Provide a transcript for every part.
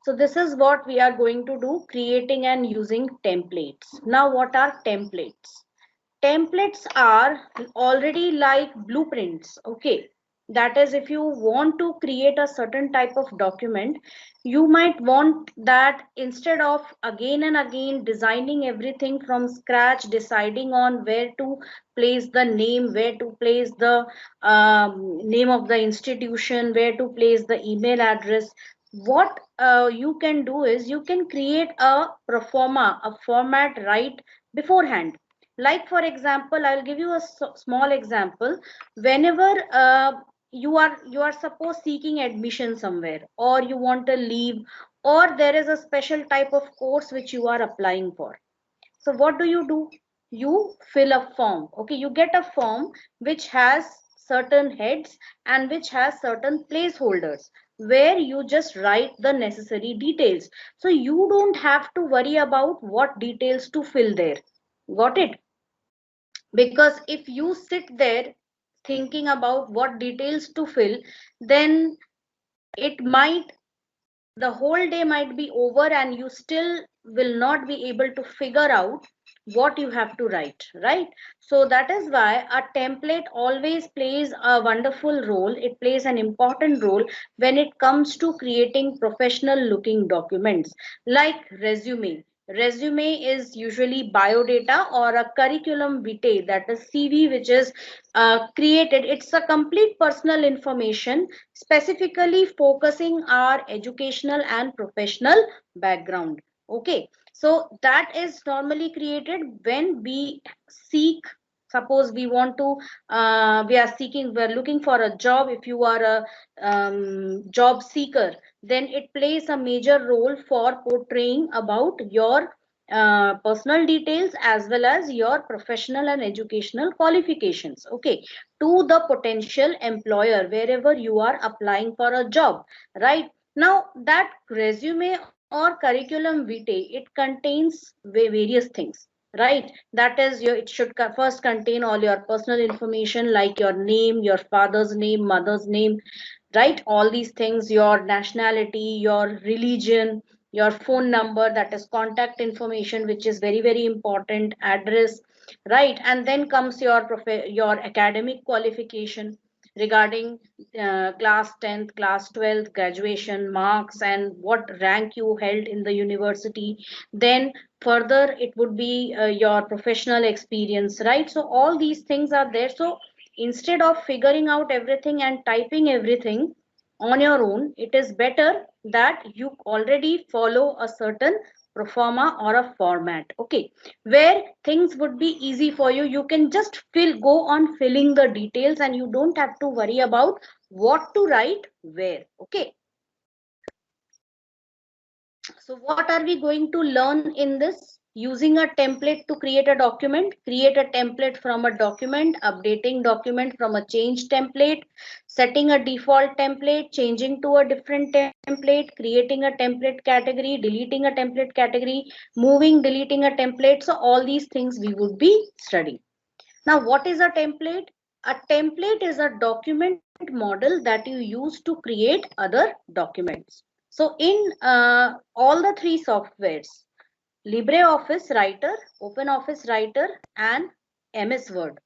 So this is what we are going to do, creating and using templates. Now, what are templates? Templates are already like blueprints. Okay, that is, if you want to create a certain type of document, you might want that instead of again and again designing everything from scratch, deciding on where to place the name, where to place the name of the institution, where to place the email address. What you can do is you can create a proforma, a format right beforehand. Like for example, I'll give you a small example. Whenever you are suppose seeking admission somewhere, or you want to leave, or there is a special type of course which you are applying for. So what do? You fill a form. Okay, you get a form which has certain heads and which has certain placeholders where you just write the necessary details. So you don't have to worry about what details to fill there. Got it? Because if you sit there thinking about what details to fill, then it might, the whole day might be over and you still will not be able to figure out what you have to write, right? So that is why a template always plays a wonderful role. It plays an important role when it comes to creating professional looking documents. Like resume is usually biodata or a curriculum vitae, that is CV, which is created. It's a complete personal information specifically focusing our educational and professional background. Okay, so that is normally created when we seek, suppose we want to we are seeking, we are looking for a job. If you are a job seeker, then it plays a major role for portraying about your personal details as well as your professional and educational qualifications, okay, to the potential employer wherever you are applying for a job. Right now, that resume or curriculum vitae, it contains various things, right? That is your, it should first contain all your personal information like your name, your father's name, mother's name, right? All these things, your nationality, your religion, your phone number, that is contact information, which is very very important, address, right? And then comes your your academic qualification regarding class 10th, class 12th, graduation marks, and what rank you held in the university. Then further it would be your professional experience, right? So all these things are there. So instead of figuring out everything and typing everything on your own, it is better that you already follow a certain proforma or a format, okay, where things would be easy for you. You can just go on filling the details and you don't have to worry about what to write where, okay. So what are we going to learn in this? Using a template to create a document, create a template from a document, updating document from a change template, setting a default template, changing to a different template, creating a template category, deleting a template category, moving, deleting a template. So all these things we would be studying. Now, what is a template? A template is a document model that you use to create other documents. So in all the three softwares, LibreOffice Writer, OpenOffice Writer, and MS Word,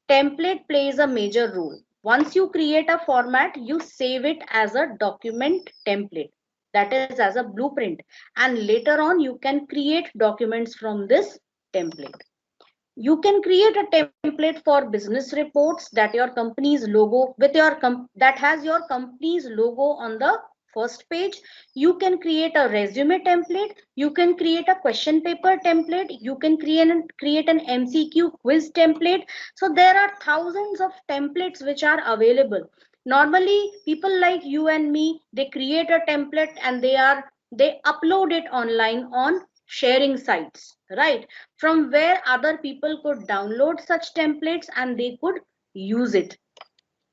template plays a major role. Once you create a format, you save it as a document template, that is as a blueprint, and later on you can create documents from this template. You can create a template for business reports that your company's logo with your that has your company's logo on the first page. You can create a resume template, you can create a question paper template, you can create an MCQ quiz template. So there are thousands of templates which are available. Normally people like you and me, they create a template and they upload it online on sharing sites, right, from where other people could download such templates and they could use it.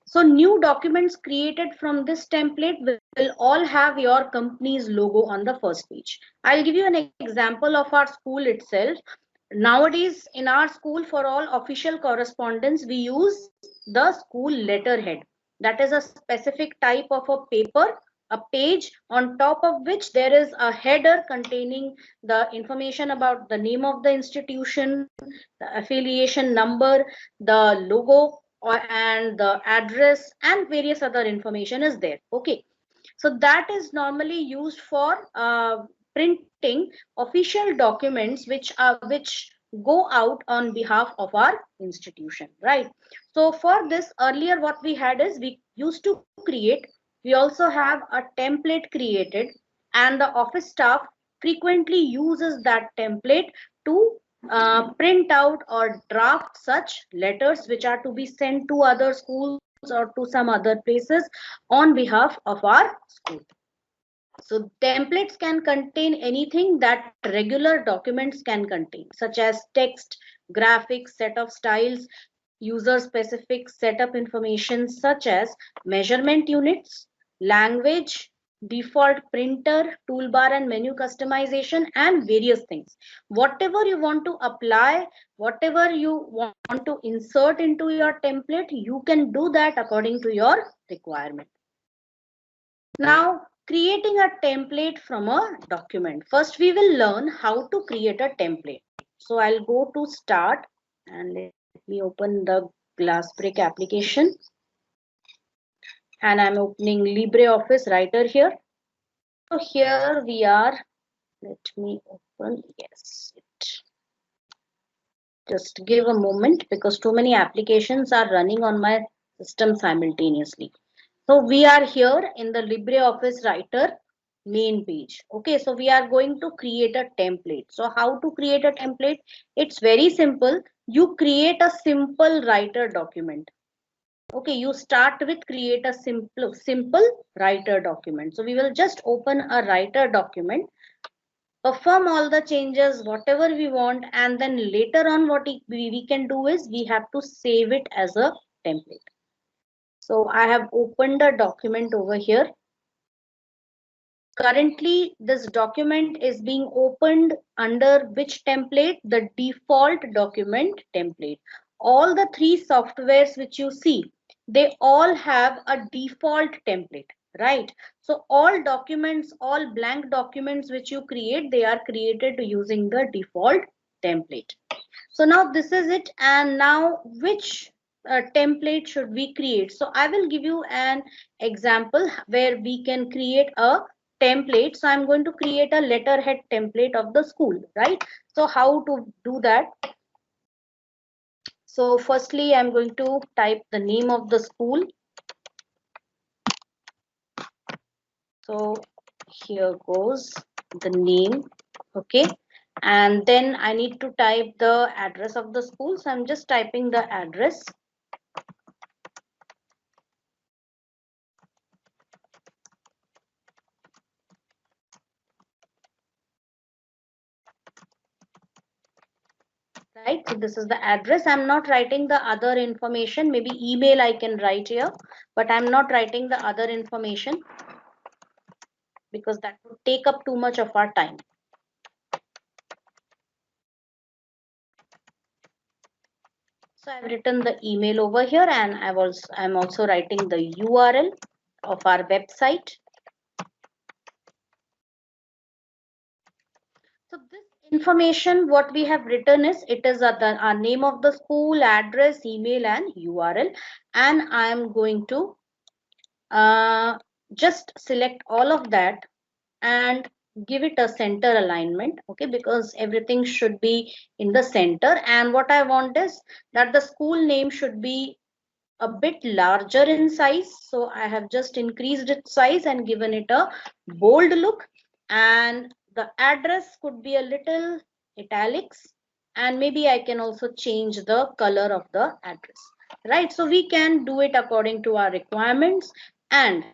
So new documents created from this template will all have your company's logo on the first page. I'll give you an example of our school itself. Nowadays in our school, for all official correspondence, we use the school letterhead. That is a specific type of a paper a page on top of which there is a header containing the information about the name of the institution, the affiliation number, the logo, and the address, and various other information is there. Okay, so that is normally used for printing official documents which go out on behalf of our institution, right? So for this, earlier what we had is we used to create, we also have a template created, and the office staff frequently uses that template to print out or draft such letters which are to be sent to other schools or to some other places on behalf of our school. So templates can contain anything that regular documents can contain, such as text, graphics, set of styles, user specific setup information such as measurement units, language, default printer, toolbar and menu customization, and various things. Whatever you want to apply, whatever you want to insert into your template, you can do that according to your requirement. Now, creating a template from a document. First, we will learn how to create a template. So I'll go to start and let me open the Glassbrick application. And I'm opening LibreOffice Writer here. So here we are. Let me open, yes. Just give a moment because too many applications are running on my system simultaneously. So we are here in the LibreOffice Writer main page. Okay, so we are going to create a template. So how to create a template? It's very simple. You create a simple writer document. Okay, you start with create a simple writer document. So we will just open a writer document, perform all the changes, whatever we want, and then later on what we can do is we have to save it as a template. So I have opened a document over here. Currently, this document is being opened under which template? The default document template. All the three softwares which you see, they all have a default template, right? So all documents, all blank documents which you create, they are created using the default template. So now this is it. And now which template should we create? So I will give you an example where we can create a template. So I'm going to create a letterhead template of the school, right? So how to do that? So firstly, I'm going to type the name of the school. So here goes the name. Okay. And then I need to type the address of the school. So I'm just typing the address. Right, so this is the address. I'm not writing the other information. Maybe email I can write here, but I'm not writing the other information because that would take up too much of our time. So I've written the email over here, and I'm also writing the URL of our website. So this information, what we have written is, it is our name of the school, address, email, and URL. And I am going to just select all of that and give it a center alignment. Okay, because everything should be in the center. And what I want is that the school name should be a bit larger in size. So I have just increased its size and given it a bold look. And the address could be a little italics, and maybe I can also change the color of the address, right? So we can do it according to our requirements. And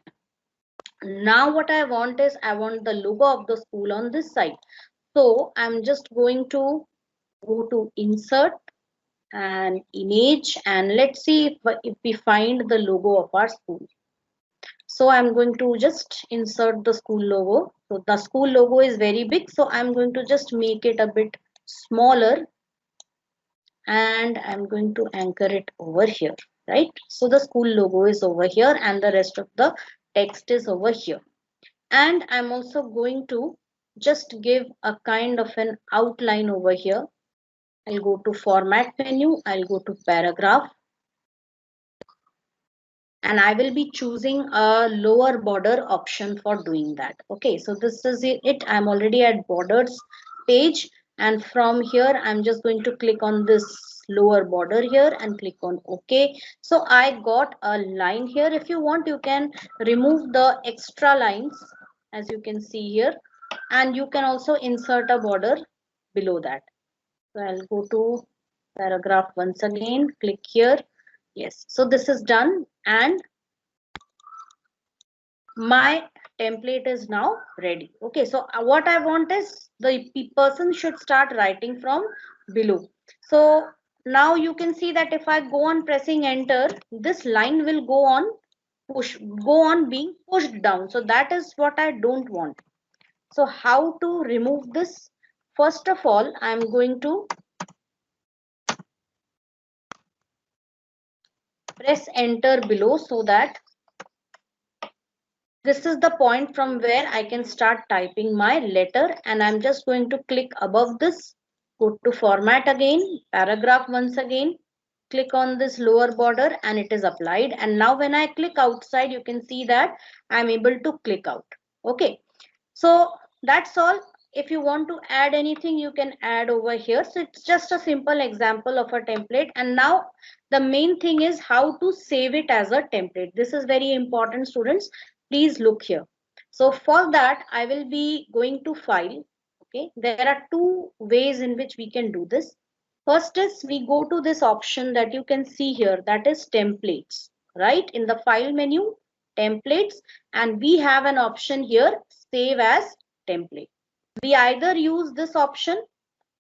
now what I want is I want the logo of the school on this side. So I'm just going to go to insert and image, and let's see if we find the logo of our school. So I'm going to just insert the school logo. So the school logo is very big, so I'm going to just make it a bit smaller, and I'm going to anchor it over here, right? So the school logo is over here and the rest of the text is over here. And I'm also going to just give a kind of an outline over here. I'll go to format menu, I'll go to paragraph, and I will be choosing a lower border option for doing that. Okay, so this is it. I'm already at borders page, and from here I'm just going to click on this lower border here and click on OK. So I got a line here. If you want, you can remove the extra lines, as you can see here, and you can also insert a border below that. So I'll go to paragraph once again, click here. Yes, so this is done, and my template is now ready. Okay, so what I want is the person should start writing from below. So now you can see that if I go on pressing enter, this line will go on being pushed down. So that is what I don't want. So how to remove this? First of all, I'm going to press enter below, so that this is the point from where I can start typing my letter, and I'm just going to click above this, go to format again, paragraph once again, click on this lower border, and it is applied. And now when I click outside, you can see that I'm able to click out. Okay, so that's all. If you want to add anything, you can add over here. So it's just a simple example of a template. And now the main thing is how to save it as a template. This is very important, students. Please look here. So for that, I will be going to file. Okay, there are two ways in which we can do this. First is we go to this option that you can see here, that is templates, right? In the file menu, templates, and we have an option here, save as template. We either use this option.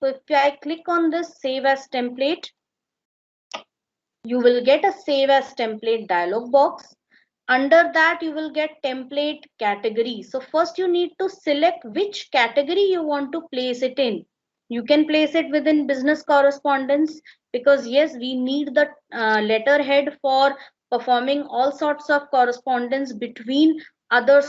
So if I click on this save as template, you will get a save as template dialog box. Under that, you will get template category. So first you need to select which category you want to place it in. You can place it within business correspondence, because yes, we need the letterhead for performing all sorts of correspondence between other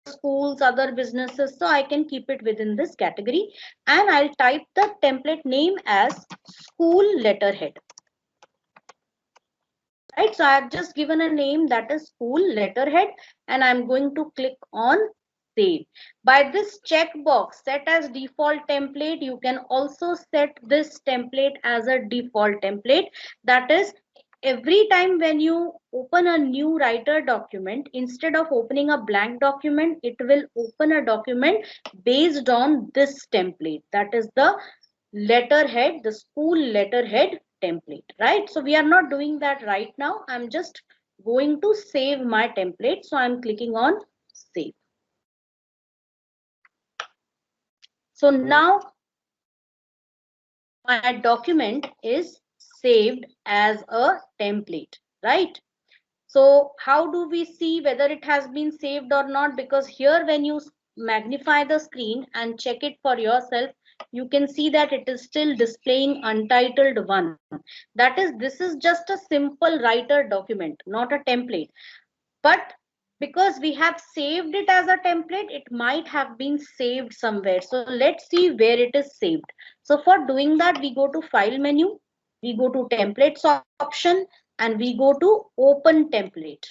schools, other businesses. So I can keep it within this category, and I'll type the template name as school letterhead. Right, so I have just given a name, that is school letterhead, and I'm going to click on save. By this checkbox set as default template, you can also set this template as a default template. That is, every time when you open a new writer document, instead of opening a blank document, it will open a document based on this template, that is the letterhead, the school letterhead template, right? So we are not doing that right now. I'm just going to save my template. So I'm clicking on save. So now my document is saved as a template, right? So how do we see whether it has been saved or not? Because here when you magnify the screen and check it for yourself, you can see that it is still displaying untitled one. That is, this is just a simple writer document, not a template. But because we have saved it as a template, it might have been saved somewhere. So let's see where it is saved. So for doing that, we go to file menu, we go to templates option, and we go to open template.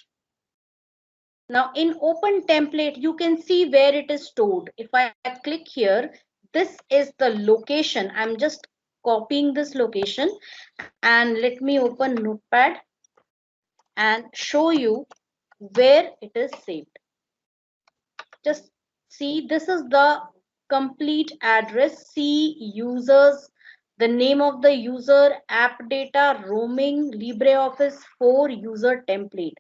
Now in open template, you can see where it is stored. If I click here, this is the location. I'm just copying this location, and let me open Notepad and show you where it is saved. Just see, this is the complete address. See users, the name of the user, app data, roaming, LibreOffice 4 user template.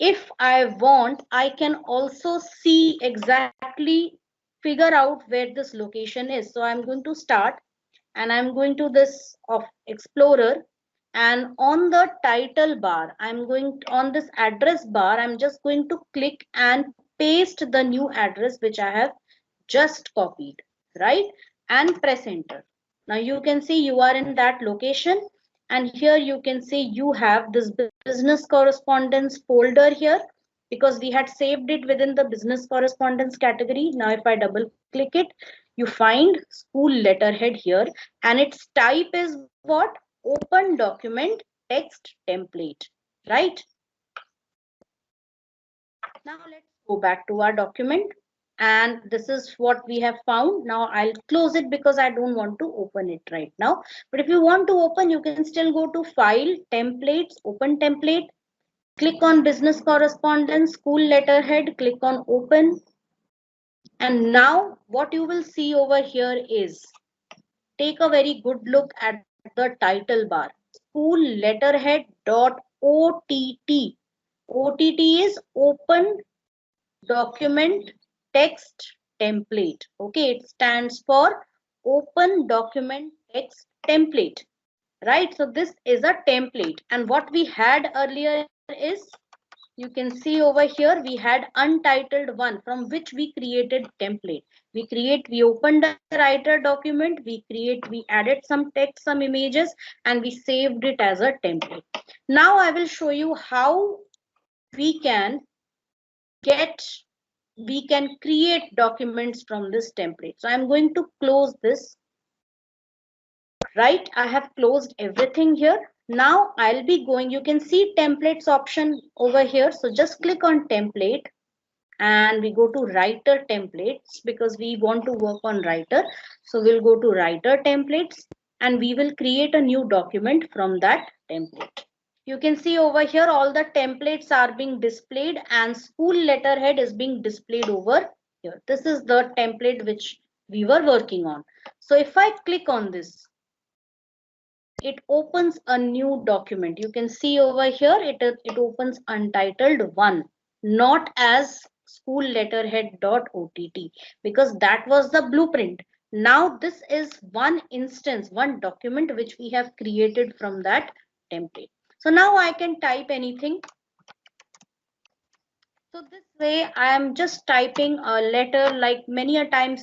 If I want, I can also see exactly, figure out where this location is. So I'm going to start, and I'm going to this of Explorer, and on the title bar, I'm going to, on this address bar, I'm just going to click and paste the new address which I have just copied, right? And press enter. Now you can see you are in that location, and here you can see you have this business correspondence folder here. because we had saved it within the business correspondence category. Now if I double click it, you find school letterhead here, and its type is what? Open document text template, right? Now let's go back to our document, and this is what we have found. Now I'll close it because I don't want to open it right now. But if you want to open, you can still go to File, Templates, Open Template, click on Business Correspondence, School Letterhead, click on Open. And now what you will see over here is, take a very good look at the title bar. School letterhead dot OTT. OTT is Open Document Text Template. Okay, it stands for Open Document Text Template. Right, so this is a template, and what we had earlier is, you can see over here we had untitled one from which we created template. We opened a writer document, we added some text, some images, and we saved it as a template. Now I will show you how we can create documents from this template. So I'm going to close this. Right, I have closed everything here. Now I'll be going, you can see templates option over here. So just click on template and we go to writer templates because we want to work on writer. So we'll go to writer templates and we will create a new document from that template. You can see over here all the templates are being displayed and school letterhead is being displayed over here. This is the template which we were working on. So if I click on this, it opens a new document. You can see over here it opens untitled one, not as school letterhead.ott, because that was the blueprint. Now this is one instance, one document which we have created from that template. So now I can type anything. So this way I am just typing a letter, like many a times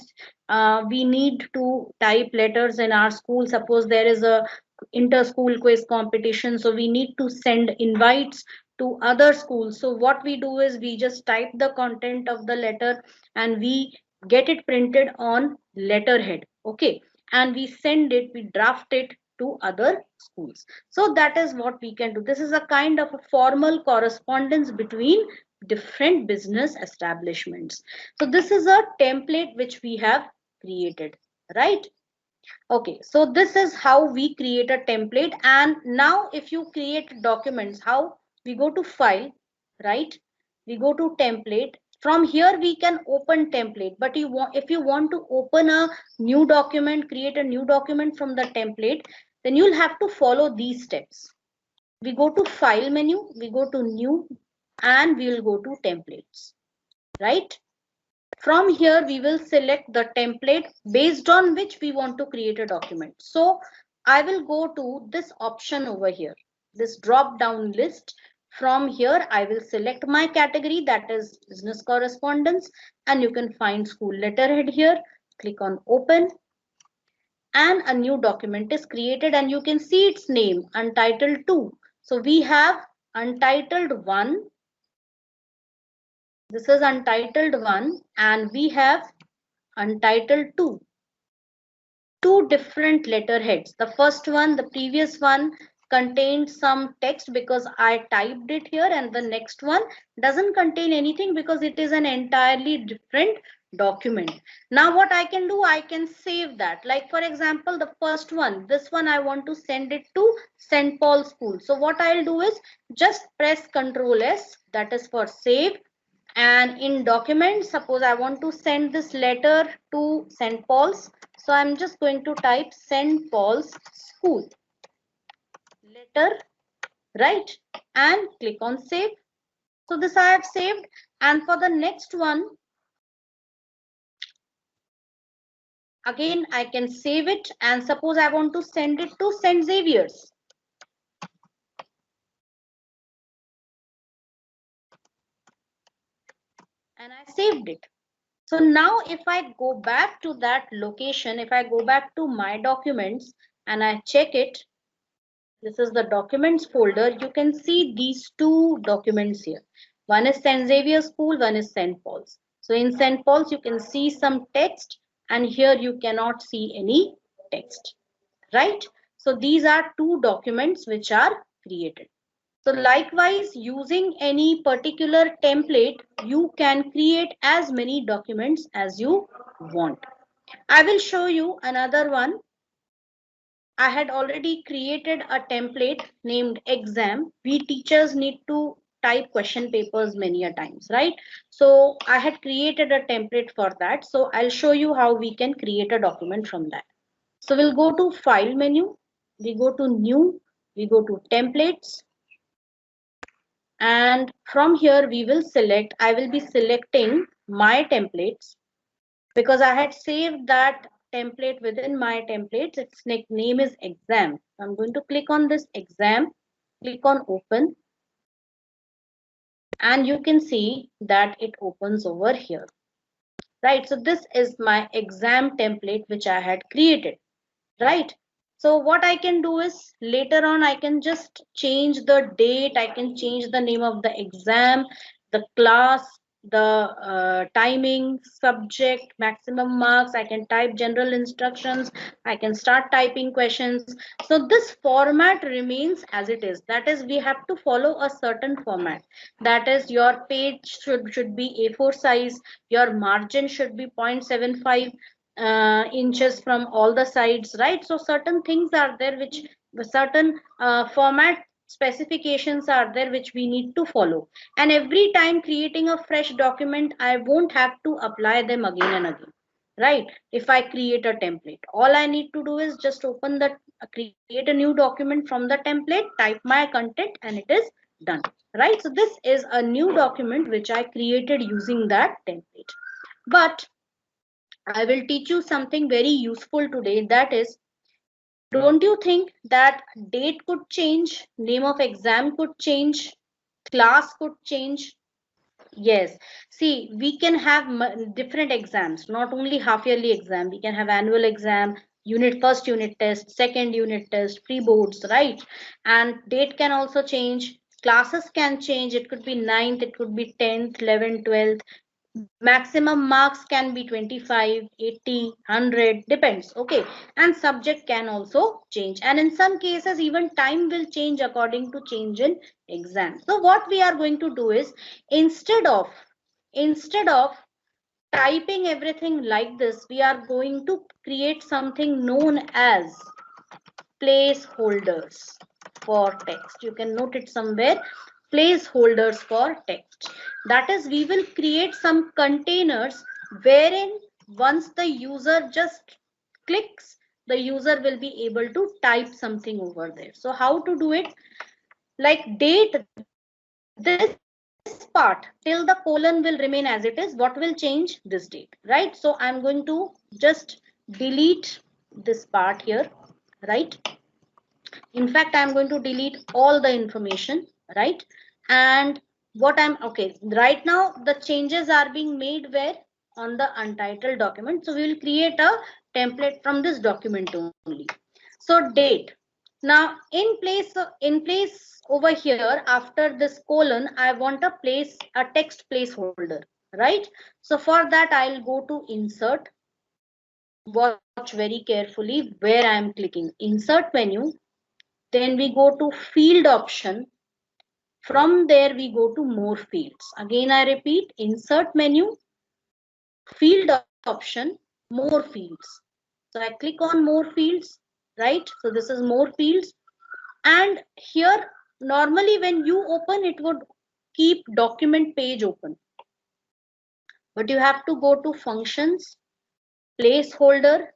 we need to type letters in our school. Suppose there is a inter-school quiz competition, so we need to send invites to other schools. So what we do is we just type the content of the letter and we get it printed on letterhead. Okay, and we send it, we draft it to other schools. So that is what we can do. This is a kind of a formal correspondence between different business establishments. So this is a template which we have created, right? Okay, so this is how we create a template. And now if you create documents, how we go to file, right? We go to template. From here we can open template, but if you want to open a new document, create a new document from the template, then you'll have to follow these steps. We go to file menu, we go to new, and we will go to templates, right? From here we will select the template based on which we want to create a document. So I will go to this option over here, this drop down list. From here I will select my category, that is business correspondence, and you can find school letterhead here. Click on open and a new document is created, and you can see its name, Untitled 2. So we have Untitled 1. This is Untitled 1 and we have Untitled 2. Two different letterheads. The first one, the previous one, contained some text because I typed it here, and the next one doesn't contain anything because it is an entirely different document. Now what I can do, I can save that. Like for example, the first one, this one I want to send it to St. Paul School. So what I'll do is just press Ctrl S, that is for save. And in documents, suppose I want to send this letter to St. Paul's. So I'm just going to type St. Paul's School letter, right? And click on save. So this I have saved. And for the next one, again, I can save it. And suppose I want to send it to St. Xavier's. And I saved it. So now if I go back to that location, if I go back to my documents and I check it, this is the documents folder. You can see these two documents here. One is St. Xavier School, one is St. Paul's. So in St. Paul's, you can see some text, and here you cannot see any text, right? So these are two documents which are created. So likewise, using any particular template, you can create as many documents as you want. I will show you another one. I had already created a template named exam. We teachers need to type question papers many a times, right? So I had created a template for that. So I'll show you how we can create a document from that. So we'll go to file menu, we go to new, we go to templates, and from here we will select, I will be selecting my templates because I had saved that template within my templates. Its name is exam. I'm going to click on this exam, click on open, and you can see that it opens over here, right? So this is my exam template which I had created, right? So what I can do is later on I can just change the date, I can change the name of the exam, the class, the timing, subject, maximum marks. I can type general instructions, I can start typing questions. So this format remains as it is. That is, we have to follow a certain format. That is, your page should be A4 size, your margin should be 0.75 inches from all the sides, right? So certain things are there which certain format specifications are there which we need to follow, and every time creating a fresh document I won't have to apply them again and again, right? If I create a template, all I need to do is just open the create a new document from the template, type my content, and it is done, right? So this is a new document which I created using that template. But I will teach you something very useful today. That is, don't you think that date could change, name of exam could change, class could change? Yes. See, we can have different exams, not only half yearly exam. We can have annual exam, first unit test, second unit test, pre-boards, right? And date can also change. Classes can change. It could be 9th, it could be 10th, 11th, 12th. Maximum marks can be 25, 80, 100, depends. Okay. And subject can also change, and in some cases even time will change according to change in exam. So what we are going to do is, instead of typing everything like this, we are going to create something known as placeholders for text. You can note it somewhere, placeholders for text. That is, we will create some containers wherein once the user just clicks, the user will be able to type something over there. So how to do it? Like date, this part till the colon will remain as it is. What will change? This date, right? So I'm going to just delete this part here, right? In fact, I'm going to delete all the information, right? And what I'm okay right now, the changes are being made where? On the untitled document. So we will create a template from this document only. So date. Now in place over here after this colon, I want a text placeholder, right? So for that I'll go to insert. Watch very carefully where I am clicking. Insert menu, then we go to field option. From there we go to more fields. Again I repeat, insert menu, field option, more fields. So I click on more fields, right? So this is more fields, and here normally when you open it would keep document page open, but you have to go to functions, placeholder,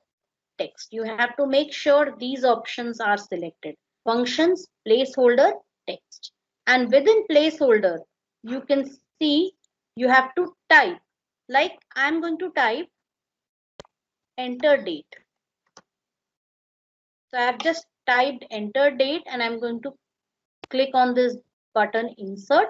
text. You have to make sure these options are selected: functions, placeholder, text. And within placeholder you can see you have to type, like I'm going to type enter date. So I have just typed enter date, and I'm going to click on this button insert.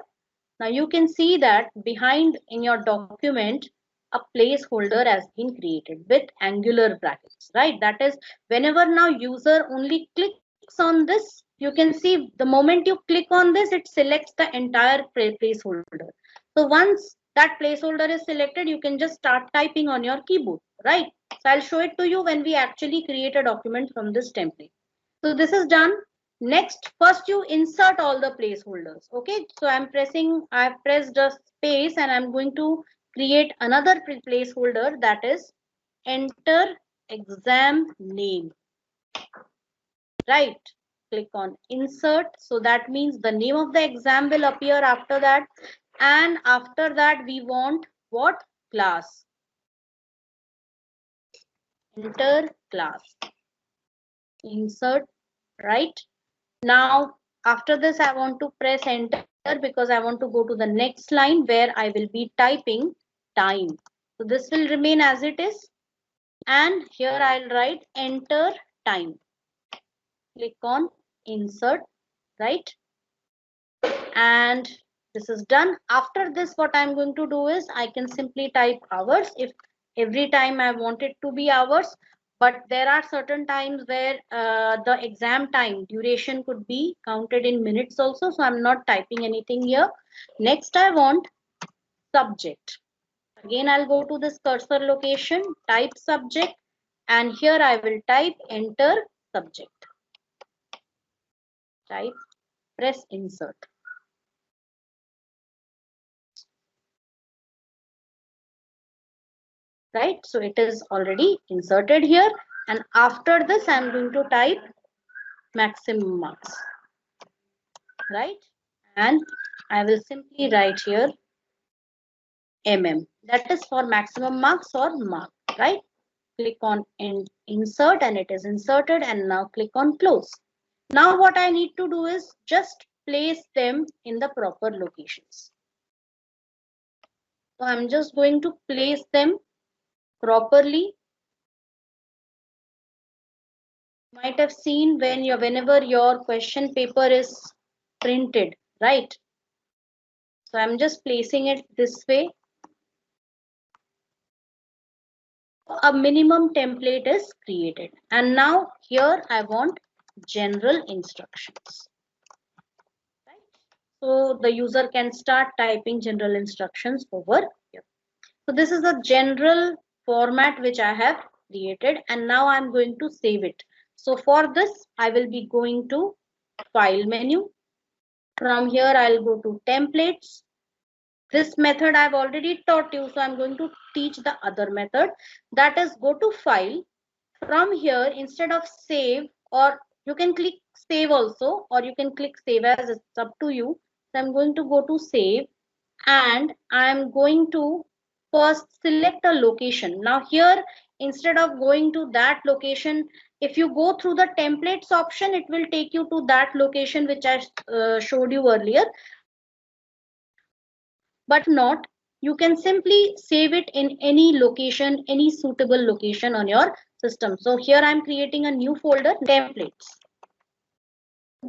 Now you can see that behind in your document a placeholder has been created with angular brackets, right? That is, whenever now user only clicks on this, you can see the moment you click on this, it selects the entire placeholder. So once that placeholder is selected, you can just start typing on your keyboard, right? So I'll show it to you when we actually create a document from this template. So this is done. Next, first you insert all the placeholders. Okay, so I've pressed a space and I'm going to create another placeholder, that is enter exam name, right? Click on insert. So that means the name of the exam will appear after that. And after that, we want what? Class. Enter class. Insert, right? Now, after this, I want to press enter because I want to go to the next line where I will be typing time. So this will remain as it is. And here I'll write enter time. Click on insert, right? And this is done. After this, what I'm going to do is I can simply type hours if every time I want it to be hours. But there are certain times where the exam time duration could be counted in minutes also. So I'm not typing anything here. Next, I want subject. Again, I'll go to this cursor location, type subject, and here I will type enter subject. Type, press insert. Right, so it is already inserted here, and after this I'm going to type maximum marks, right? And I will simply write here that is for maximum marks or mark, right? Click on insert and it is inserted, and now click on close. Now what I need to do is just place them in the proper locations. So I'm just going to place them properly. Might have seen whenever your question paper is printed, right? So I'm just placing it this way. A minimum template is created, and now here I want general instructions, right? So the user can start typing general instructions over here. So this is the general format which I have created, and now I'm going to save it. So for this I will be going to file menu. From here, I'll go to templates. This method I've already taught you, so I'm going to teach the other method. That is, go to file. From here, instead of save, or you can click save also, or you can click save as, it's up to you. So I'm going to go to save, and I'm going to first select a location. Now here, instead of going to that location, if you go through the templates option, it will take you to that location which I showed you earlier. But not, you can simply save it in any location, any suitable location on your system. So here I'm creating a new folder, templates.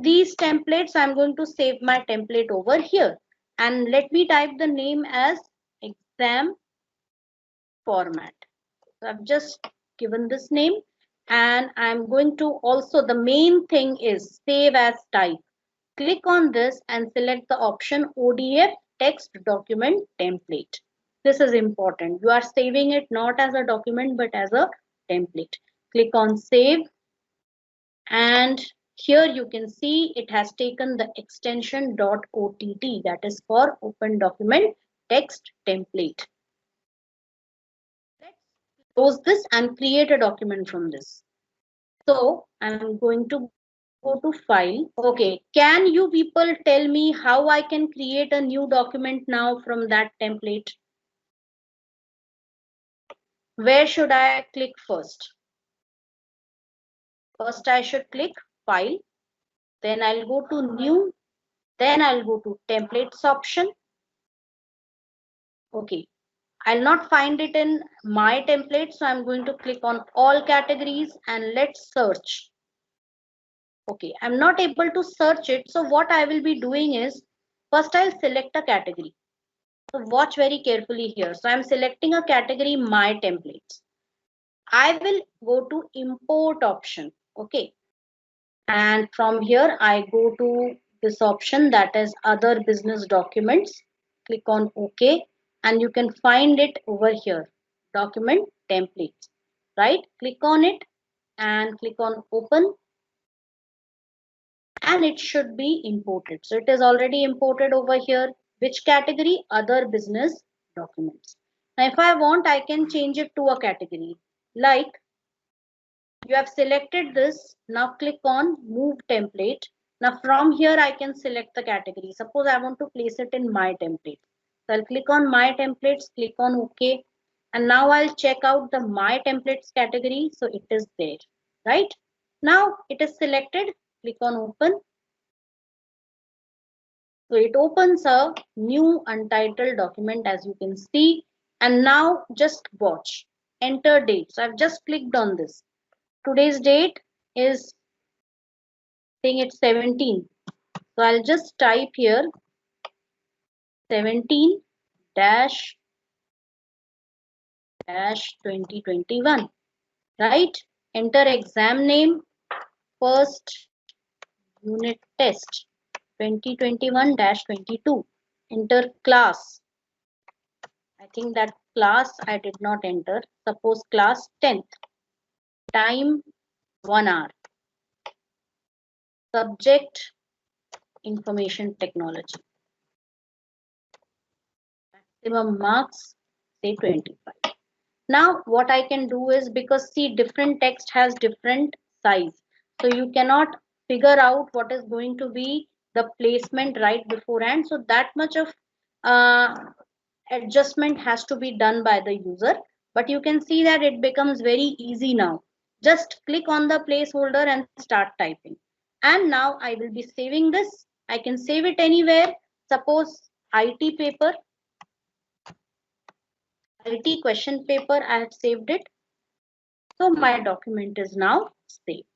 These templates, I'm going to save my template over here, and let me type the name as exam format. So I've just given this name, and I'm going to also, the main thing is save as type. Click on this and select the option ODF text document template. This is important. You are saving it not as a document but as a template. Click on save, and here you can see it has taken the extension .ott, that is for Open Document Text Template. Let's close this and create a document from this. So I'm going to go to file. Okay, can you people tell me how I can create a new document now from that template? Where should I click first? First I should click file, then I'll go to new, then I'll go to templates option. Okay, I'll not find it in my template, so I'm going to click on all categories and let's search. Okay, I'm not able to search it, so what I will be doing is first I'll select a category. So watch very carefully here. So I'm selecting a category, my templates. I will go to import option. Okay. And from here, I go to this option, that is other business documents. click on OK, and you can find it over here, document templates, right? Click on it and click on open, and it should be imported. So it is already imported over here. Which category? Other business documents. Now if I want, I can change it to a category. Like, you have selected this. Now click on move template. Now from here I can select the category. Suppose I want to place it in my template. So I'll click on my templates, click on OK. And now I'll check out the my templates category. So it is there, right? Now it is selected. Click on open. So it opens a new untitled document, as you can see. And now just watch. Enter date. So I've just clicked on this. Today's date is, saying it's 17. So I'll just type here 17 dash 2021, right? Enter exam name, first unit test 2021-22. Enter class. I think that class I did not enter. Suppose class 10th. Time 1 hour. Subject information technology. Maximum marks, say 25. Now what I can do is, because see, different text has different size, so you cannot figure out what is going to be the placement right beforehand. So that much of uh, adjustment has to be done by the user. But you can see that it becomes very easy now. Just click on the placeholder and start typing. And now I will be saving this. I can save it anywhere. Suppose IT paper, IT question paper, I have saved it. So my document is now saved.